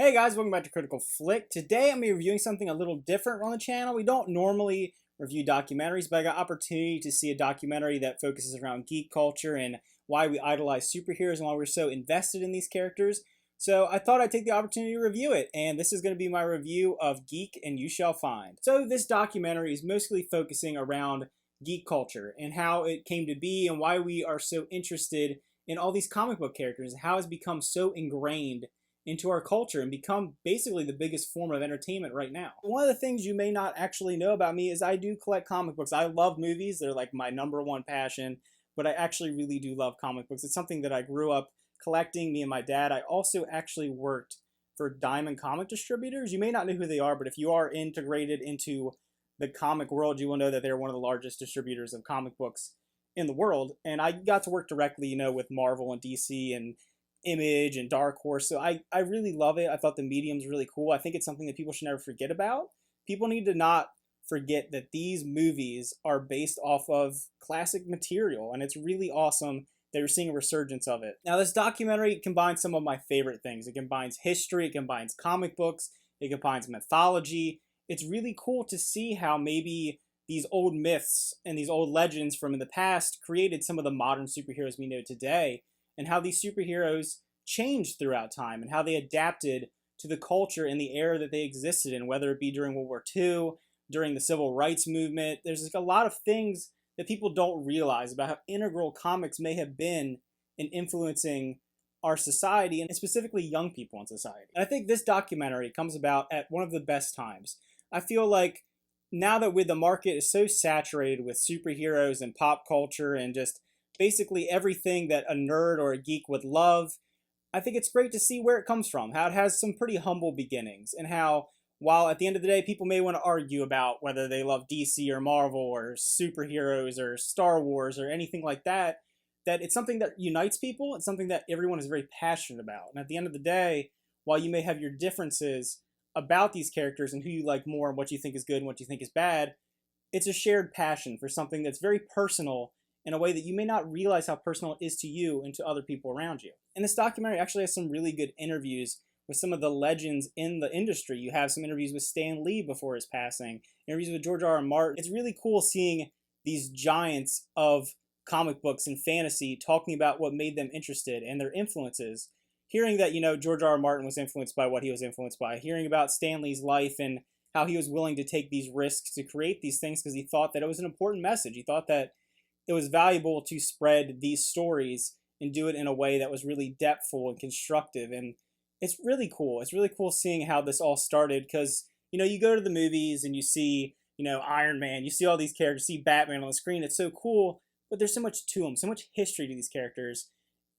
Hey guys, welcome back to Critical Flick. Today I'm going to be reviewing something a little different on the channel. We don't normally review documentaries, but I got opportunity to see a documentary that focuses around geek culture and why we idolize superheroes and why we're so invested in these characters. So I thought I'd take the opportunity to review it, and this is going to be my review of Geek and You Shall Find. So this documentary is mostly focusing around geek culture and how it came to be and why we are so interested in all these comic book characters and how it's become so ingrained into our culture and become basically the biggest form of entertainment right now. One of the things you may not actually know about me is I do collect comic books. I love movies. They're like my #1 passion, but I actually really do love comic books. It's something that I grew up collecting, me and my dad. I also actually worked for Diamond comic distributors. You may not know who they are, but if you are integrated into the comic world, you will know that they're one of the largest distributors of comic books in the world. And I got to work directly, with Marvel and DC and Image and Dark Horse. So I really love it. I thought the medium's really cool. I think it's something that people should never forget about. People need to not forget that these movies are based off of classic material, and it's really awesome that you're seeing a resurgence of it. Now, this documentary combines some of my favorite things. It combines history, it combines comic books, it combines mythology. It's really cool to see how maybe these old myths and these old legends from in the past created some of the modern superheroes we know today, and how these superheroes changed throughout time and how they adapted to the culture and the era that they existed in, whether it be during World War II, during the Civil Rights Movement. There's like a lot of things that people don't realize about how integral comics may have been in influencing our society, and specifically young people in society. And I think this documentary comes about at one of the best times. I feel like now that the market is so saturated with superheroes and pop culture and just basically everything that a nerd or a geek would love, I think it's great to see where it comes from, how it has some pretty humble beginnings, and how, while at the end of the day people may want to argue about whether they love DC or Marvel or superheroes or Star Wars or anything like that, that it's something that unites people. It's something that everyone is very passionate about. And at the end of the day, while you may have your differences about these characters and who you like more and what you think is good and what you think is bad, it's a shared passion for something that's very personal in a way that you may not realize how personal it is to you and to other people around you. And this documentary actually has some really good interviews with some of the legends in the industry. You have some interviews with Stan Lee before his passing, interviews with George R. R. Martin. It's really cool seeing these giants of comic books and fantasy talking about what made them interested and their influences. Hearing that, George R. R. Martin was influenced by what he was influenced by. Hearing about Stan Lee's life and how he was willing to take these risks to create these things because he thought that it was an important message. He thought that it was valuable to spread these stories and do it in a way that was really depthful and constructive. And it's really cool. It's really cool seeing how this all started because, you go to the movies and you see, Iron Man, you see all these characters, see Batman on the screen. It's so cool, but there's so much to them, so much history to these characters.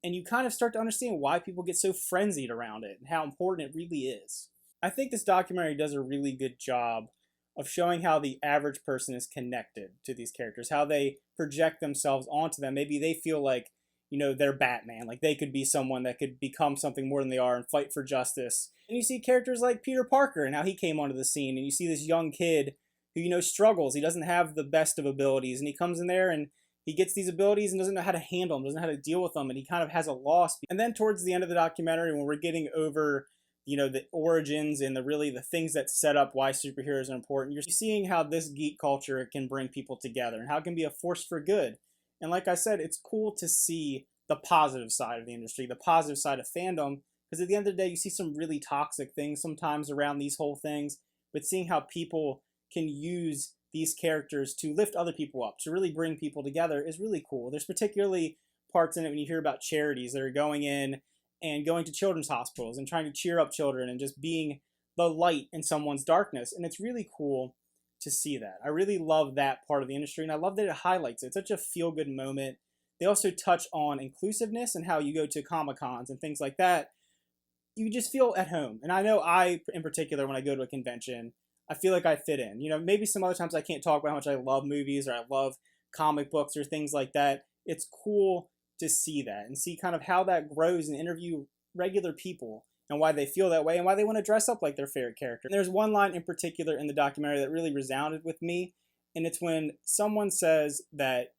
And you kind of start to understand why people get so frenzied around it and how important it really is. I think this documentary does a really good job of showing how the average person is connected to these characters, how they project themselves onto them. Maybe they feel like, they're Batman, like they could be someone that could become something more than they are and fight for justice. And you see characters like Peter Parker and how he came onto the scene, and you see this young kid who, struggles. He doesn't have the best of abilities, and he comes in there and he gets these abilities and doesn't know how to handle them, doesn't know how to deal with them, and he kind of has a loss. And then towards the end of the documentary, when we're getting over the origins and the things that set up why superheroes are important, you're seeing how this geek culture can bring people together and how it can be a force for good. And like I said, it's cool to see the positive side of the industry, the positive side of fandom, because at the end of the day, you see some really toxic things sometimes around these whole things, but seeing how people can use these characters to lift other people up, to really bring people together is really cool. There's particularly parts in it when you hear about charities that are going in and going to children's hospitals and trying to cheer up children and just being the light in someone's darkness. And it's really cool to see that. I really love that part of the industry, and I love that it highlights it. It's such a feel-good moment. They also touch on inclusiveness and how you go to Comic-Cons and things like that. You just feel at home. And I know in particular, when I go to a convention, I feel like I fit in. Maybe some other times I can't talk about how much I love movies or I love comic books or things like that. It's cool to see that and see kind of how that grows and interview regular people and why they feel that way and why they want to dress up like their favorite character. And there's one line in particular in the documentary that really resounded with me, and it's when someone says that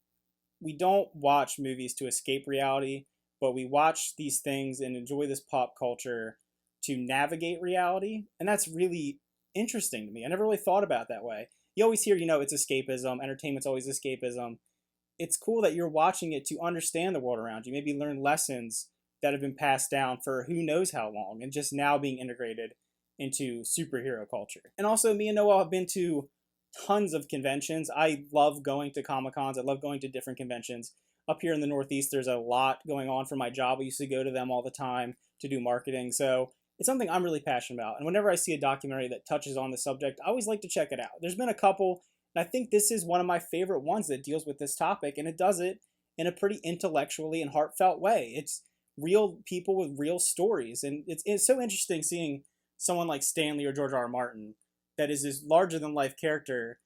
we don't watch movies to escape reality, but we watch these things and enjoy this pop culture to navigate reality. And that's really interesting to me. I never really thought about it that way. You always hear, it's escapism. Entertainment's always escapism. It's cool that you're watching it to understand the world around you, maybe learn lessons that have been passed down for who knows how long and just now being integrated into superhero culture. And also, me and Noel have been to tons of conventions. I love going to Comic Cons. I love going to different conventions. Up here in the Northeast, there's a lot going on for my job. I used to go to them all the time to do marketing. So it's something I'm really passionate about. And whenever I see a documentary that touches on the subject, I always like to check it out. There's been a couple, and I think this is one of my favorite ones that deals with this topic, and it does it in a pretty intellectually and heartfelt way. It's real people with real stories, and it's so interesting seeing someone like Stanley or George R. Martin that is this larger than life character,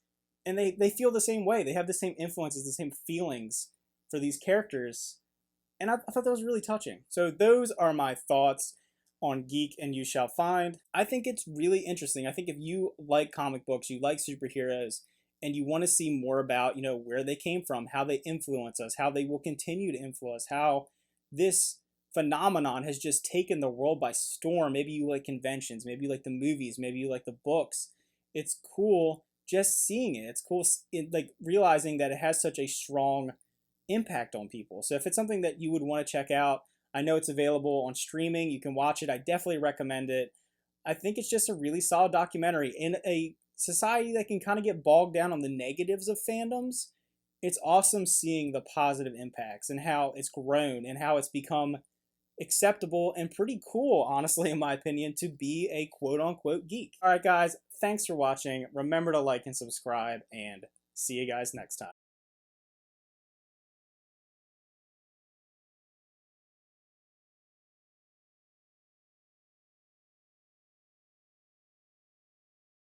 and they feel the same way. They have the same influences, the same feelings for these characters, and I thought that was really touching. So those are my thoughts on Geek and You Shall Find. I think it's really interesting. I think if you like comic books, you like superheroes, and you want to see more about, where they came from, how they influence us, how they will continue to influence, how this phenomenon has just taken the world by storm. Maybe you like conventions, maybe you like the movies, maybe you like the books. It's cool just seeing it. It's cool like realizing that it has such a strong impact on people. So if it's something that you would want to check out, I know it's available on streaming. You can watch it. I definitely recommend it. I think it's just a really solid documentary in a society that can kind of get bogged down on the negatives of fandoms. It's awesome seeing the positive impacts and how it's grown and how it's become acceptable and pretty cool, honestly, in my opinion, to be a quote-unquote geek. All right, guys, thanks for watching. Remember to like and subscribe, and see you guys next time.